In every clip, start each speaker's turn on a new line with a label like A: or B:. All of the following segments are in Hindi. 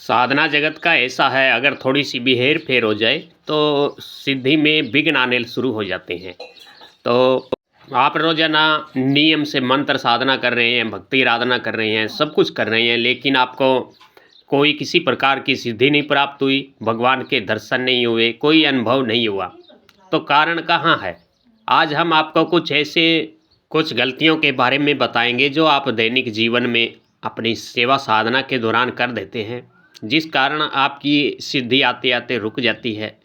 A: साधना जगत का ऐसा है, अगर थोड़ी सी भी हेर फेर हो जाए तो सिद्धि में विघ्न आने शुरू हो जाते हैं। तो आप रोजाना नियम से मंत्र साधना कर रहे हैं, भक्ति आराधना कर रहे हैं, सब कुछ कर रहे हैं, लेकिन आपको कोई किसी प्रकार की सिद्धि नहीं प्राप्त हुई, भगवान के दर्शन नहीं हुए, कोई अनुभव नहीं हुआ। तो कारण कहाँ है? आज हम आपको कुछ गलतियों के बारे में बताएंगे जो आप दैनिक जीवन में अपनी सेवा साधना के दौरान कर देते हैं, जिस कारण आपकी सिद्धि आते आते रुक जाती है,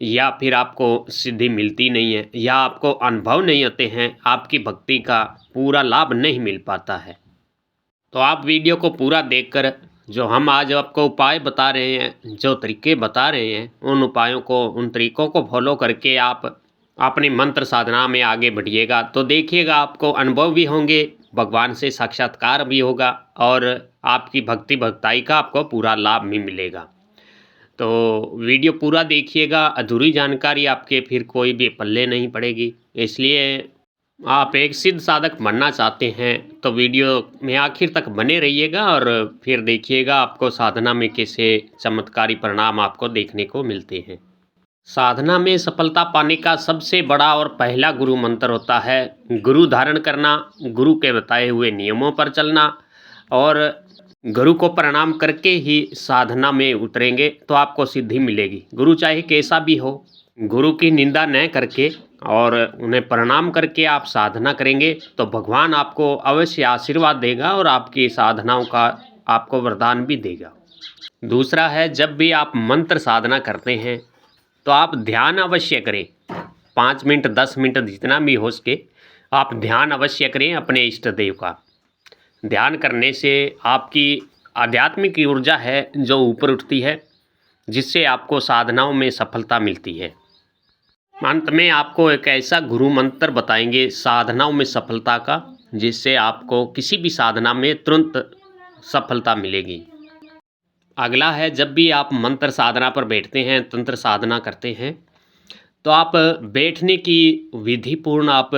A: या फिर आपको सिद्धि मिलती नहीं है, या आपको अनुभव नहीं होते हैं, आपकी भक्ति का पूरा लाभ नहीं मिल पाता है। तो आप वीडियो को पूरा देखकर जो हम आज आपको उपाय बता रहे हैं, जो तरीके बता रहे हैं, उन उपायों को, उन तरीकों को फॉलो करके आप अपनी मंत्र साधना में आगे बढ़िएगा। तो देखिएगा, आपको अनुभव भी होंगे, भगवान से साक्षात्कार भी होगा और आपकी भक्ति भक्ताई का आपको पूरा लाभ भी मिलेगा। तो वीडियो पूरा देखिएगा, अधूरी जानकारी आपके फिर कोई भी पल्ले नहीं पड़ेगी। इसलिए आप एक सिद्ध साधक बनना चाहते हैं तो वीडियो में आखिर तक बने रहिएगा और फिर देखिएगा आपको साधना में कैसे चमत्कारी परिणाम आपको देखने को मिलते हैं। साधना में सफलता पाने का सबसे बड़ा और पहला गुरु मंत्र होता है गुरु धारण करना, गुरु के बताए हुए नियमों पर चलना, और गुरु को प्रणाम करके ही साधना में उतरेंगे तो आपको सिद्धि मिलेगी। गुरु चाहे कैसा भी हो, गुरु की निंदा न करके और उन्हें प्रणाम करके आप साधना करेंगे तो भगवान आपको अवश्य आशीर्वाद देगा और आपकी साधनाओं का आपको वरदान भी देगा। दूसरा है, जब भी आप मंत्र साधना करते हैं तो आप ध्यान अवश्य करें। 5 मिनट 10 मिनट जितना भी हो सके आप ध्यान अवश्य करें अपने इष्ट देव का। ध्यान करने से आपकी आध्यात्मिक ऊर्जा है जो ऊपर उठती है, जिससे आपको साधनाओं में सफलता मिलती है। अंत में आपको एक ऐसा गुरु मंत्र बताएंगे साधनाओं में सफलता का, जिससे आपको किसी भी साधना में तुरंत सफलता मिलेगी। अगला है, जब भी आप मंत्र साधना पर बैठते हैं, तंत्र साधना करते हैं, तो आप बैठने की विधि पूर्ण आप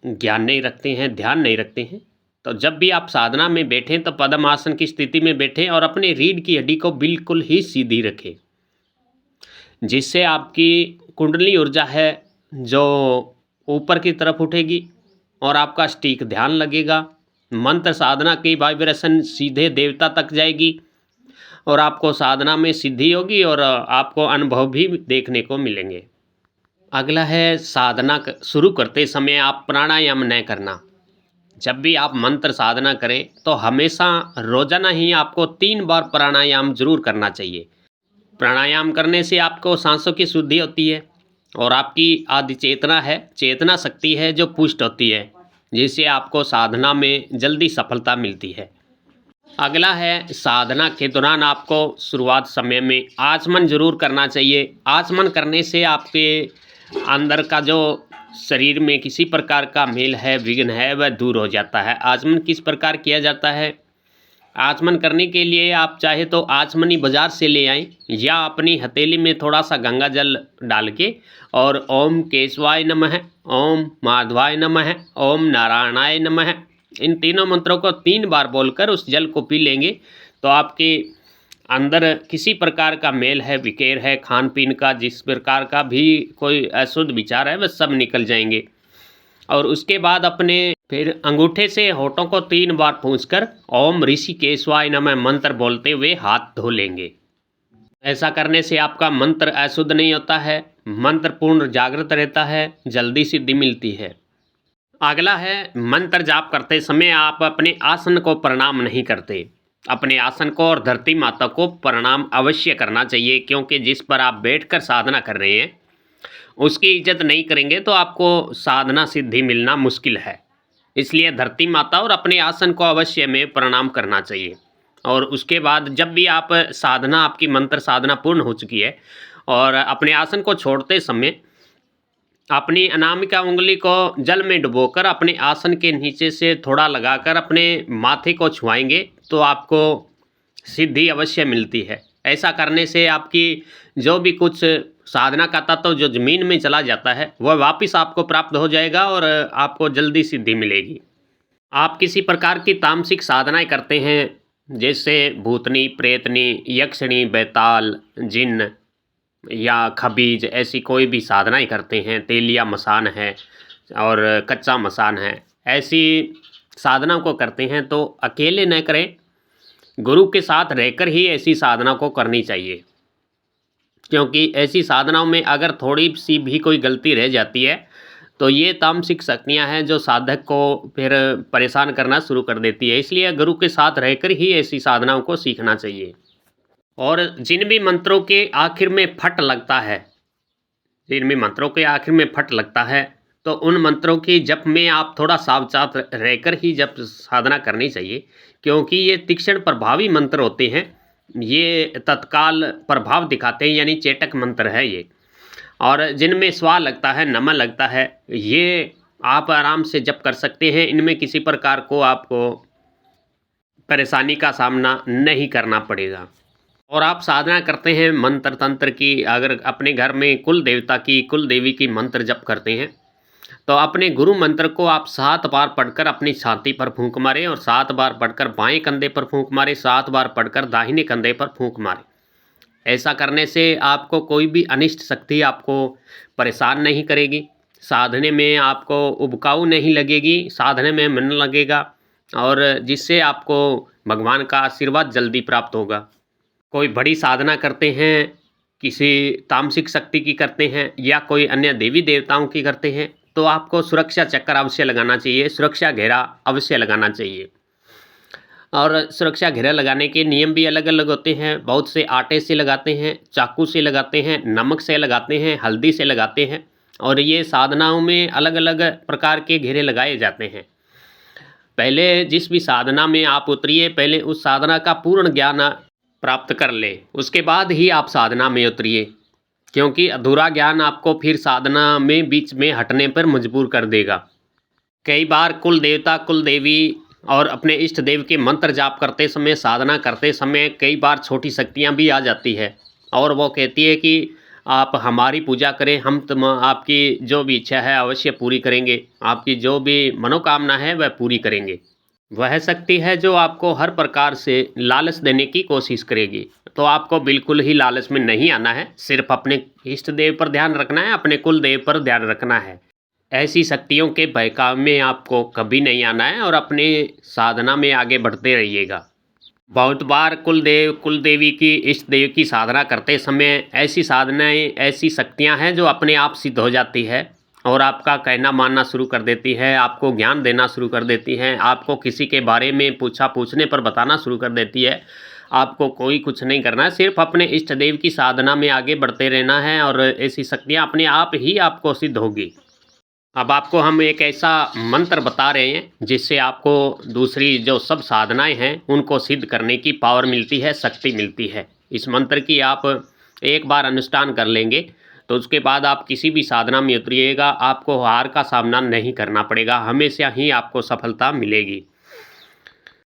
A: ज्ञान नहीं रखते हैं, ध्यान नहीं रखते हैं। तो जब भी आप साधना में बैठें तो पद्मासन की स्थिति में बैठें और अपने रीढ़ की हड्डी को बिल्कुल ही सीधी रखें, जिससे आपकी कुंडली ऊर्जा है जो ऊपर की तरफ उठेगी और आपका सटीक ध्यान लगेगा। मंत्र साधना की वाइब्रेशन सीधे देवता तक जाएगी और आपको साधना में सिद्धि होगी और आपको अनुभव भी देखने को मिलेंगे। अगला है, साधना शुरू करते समय आप प्राणायाम न करना। जब भी आप मंत्र साधना करें तो हमेशा रोजाना ही आपको 3 बार प्राणायाम जरूर करना चाहिए। प्राणायाम करने से आपको सांसों की शुद्धि होती है और आपकी आदि चेतना है, चेतना शक्ति है जो पुष्ट होती है, जिससे आपको साधना में जल्दी सफलता मिलती है। अगला है, साधना के दौरान आपको शुरुआत समय में आचमन जरूर करना चाहिए। आचमन करने से आपके अंदर का जो शरीर में किसी प्रकार का मेल है, विघ्न है, वह दूर हो जाता है। आचमन किस प्रकार किया जाता है? आचमन करने के लिए आप चाहे तो आचमनी बाजार से ले आएं, या अपनी हथेली में थोड़ा सा गंगा जल डाल के और ओम केशवाय नमः, ओम माधवाय नमः, ओम नारायणाय नमः, इन तीनों मंत्रों को 3 बार बोलकर उस जल को पी लेंगे तो आपके अंदर किसी प्रकार का मेल है, विकेर है, खान पीन का जिस प्रकार का भी कोई अशुद्ध विचार है, वह सब निकल जाएंगे। और उसके बाद अपने फिर अंगूठे से होठों को 3 बार पूंछकर ओम ऋषिकेशवाय नमः मंत्र बोलते हुए हाथ धो लेंगे। ऐसा करने से आपका मंत्र अशुद्ध नहीं होता है, मंत्र पूर्ण जागृत रहता है, जल्दी सिद्धि मिलती है। अगला है, मंत्र जाप करते समय आप अपने आसन को प्रणाम नहीं करते। अपने आसन को और धरती माता को प्रणाम अवश्य करना चाहिए, क्योंकि जिस पर आप बैठकर साधना कर रहे हैं उसकी इज्जत नहीं करेंगे तो आपको साधना सिद्धि मिलना मुश्किल है। इसलिए धरती माता और अपने आसन को अवश्य में प्रणाम करना चाहिए। और उसके बाद जब भी आप साधना, आपकी मंत्र साधना पूर्ण हो चुकी है और अपने आसन को छोड़ते समय अपनी अनामिका उंगली को जल में डुबोकर अपने आसन के नीचे से थोड़ा लगाकर अपने माथे को छुआएंगे तो आपको सिद्धि अवश्य मिलती है। ऐसा करने से आपकी जो भी कुछ साधना का तत्व जो जमीन में चला जाता है वह वापस आपको प्राप्त हो जाएगा और आपको जल्दी सिद्धि मिलेगी। आप किसी प्रकार की तामसिक साधनाएं करते हैं जैसे भूतनी, प्रेतनी, यक्षिणी, बैताल, जिन्न या खबीज, ऐसी कोई भी साधनाएँ करते हैं, तेलिया मसान है और कच्चा मसान है, ऐसी साधना को करते हैं तो अकेले न करें, गुरु के साथ रहकर ही ऐसी साधना को करनी चाहिए। क्योंकि ऐसी साधनाओं में अगर थोड़ी-सी भी कोई गलती रह जाती है, तो ये तामसिक शक्तियाँ हैं जो साधक को फिर परेशान करना शुरू कर देती है। इसलिए गुरु के साथ रहकर ही ऐसी साधनाओं को सीखना चाहिए। और जिन भी मंत्रों के आखिर में फट लगता है, जिन भी मंत्रों के आखिर में फट लगता है, तो उन मंत्रों की जप में आप थोड़ा सावधान रहकर ही जप साधना करनी चाहिए, क्योंकि ये तीक्ष्ण प्रभावी मंत्र होते हैं। ये तत्काल प्रभाव दिखाते हैं, यानी चेटक मंत्र है ये। और जिनमें स्वा लगता है, नमः लगता है, ये आप आराम से जप कर सकते हैं। इनमें किसी प्रकार को आपको परेशानी का सामना नहीं करना पड़ेगा। और आप साधना करते हैं मंत्र तंत्र की, अगर अपने घर में कुल देवता की, कुल देवी की मंत्र जप करते हैं, तो अपने गुरु मंत्र को आप 7 बार पढ़कर अपनी छाती पर फूंक मारें और 7 बार पढ़कर बाएं कंधे पर फूंक मारें, 7 बार पढ़कर दाहिने कंधे पर फूंक मारें। ऐसा करने से आपको कोई भी अनिष्ट शक्ति आपको परेशान नहीं करेगी, साधने में आपको उबकाऊ नहीं लगेगी, साधने में मन लगेगा और जिससे आपको भगवान का आशीर्वाद जल्दी प्राप्त होगा। कोई बड़ी साधना करते हैं, किसी तामसिक शक्ति की करते हैं या कोई अन्य देवी देवताओं की करते हैं, तो आपको सुरक्षा चक्कर अवश्य लगाना चाहिए, सुरक्षा घेरा अवश्य लगाना चाहिए। और सुरक्षा घेरा लगाने के नियम भी अलग-अलग होते हैं। बहुत से आटे से लगाते हैं, चाकू से लगाते हैं, नमक से लगाते हैं, हल्दी से लगाते हैं और ये साधनाओं में अलग-अलग प्रकार के घेरे लगाए जाते हैं। पहले जिस भी साधना में आप उतरिए, पहले उस साधना का पूर्ण ज्ञान प्राप्त कर लें, उसके बाद ही आप साधना में उतरिए, क्योंकि अधूरा ज्ञान आपको फिर साधना में बीच में हटने पर मजबूर कर देगा। कई बार कुल देवता, कुल देवी और अपने इष्ट देव के मंत्र जाप करते समय, साधना करते समय कई बार छोटी शक्तियाँ भी आ जाती है और वो कहती है कि आप हमारी पूजा करें, हम आपकी जो भी इच्छा है अवश्य पूरी करेंगे, आपकी जो भी मनोकामना है वह पूरी करेंगे। वह शक्ति है जो आपको हर प्रकार से लालच देने की कोशिश करेगी, तो आपको बिल्कुल ही लालच में नहीं आना है, सिर्फ अपने इष्ट देव पर ध्यान रखना है, अपने कुल देव पर ध्यान रखना है। ऐसी शक्तियों के बहकाव में आपको कभी नहीं आना है और अपने साधना में आगे बढ़ते रहिएगा। बहुत बार कुलदेव, कुलदेवी की, इष्ट देव की साधना करते समय ऐसी साधनाएँ, ऐसी शक्तियाँ हैं जो अपने आप सिद्ध हो जाती है और आपका कहना मानना शुरू कर देती है, आपको ज्ञान देना शुरू कर देती हैं, आपको किसी के बारे में पूछने पर बताना शुरू कर देती है। आपको कोई कुछ नहीं करना है, सिर्फ अपने इष्ट देव की साधना में आगे बढ़ते रहना है और ऐसी शक्तियाँ अपने आप ही आपको सिद्ध होगी। अब आपको हम एक ऐसा मंत्र बता रहे हैं जिससे आपको दूसरी जो सब साधनाएं हैं उनको सिद्ध करने की पावर मिलती है, शक्ति मिलती है। इस मंत्र की आप एक बार अनुष्ठान कर लेंगे तो उसके बाद आप किसी भी साधना में उतरिएगा, आपको हार का सामना नहीं करना पड़ेगा, हमेशा ही आपको सफलता मिलेगी।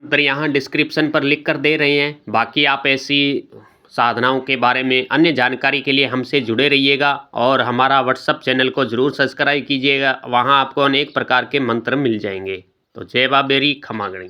A: मंत्र यहाँ डिस्क्रिप्शन पर लिख कर दे रहे हैं। बाकी आप ऐसी साधनाओं के बारे में अन्य जानकारी के लिए हमसे जुड़े रहिएगा और हमारा व्हाट्सएप चैनल को ज़रूर सब्सक्राइब कीजिएगा, वहाँ आपको अनेक प्रकार के मंत्र मिल जाएंगे। तो जय बाबेरी, खमा गणी।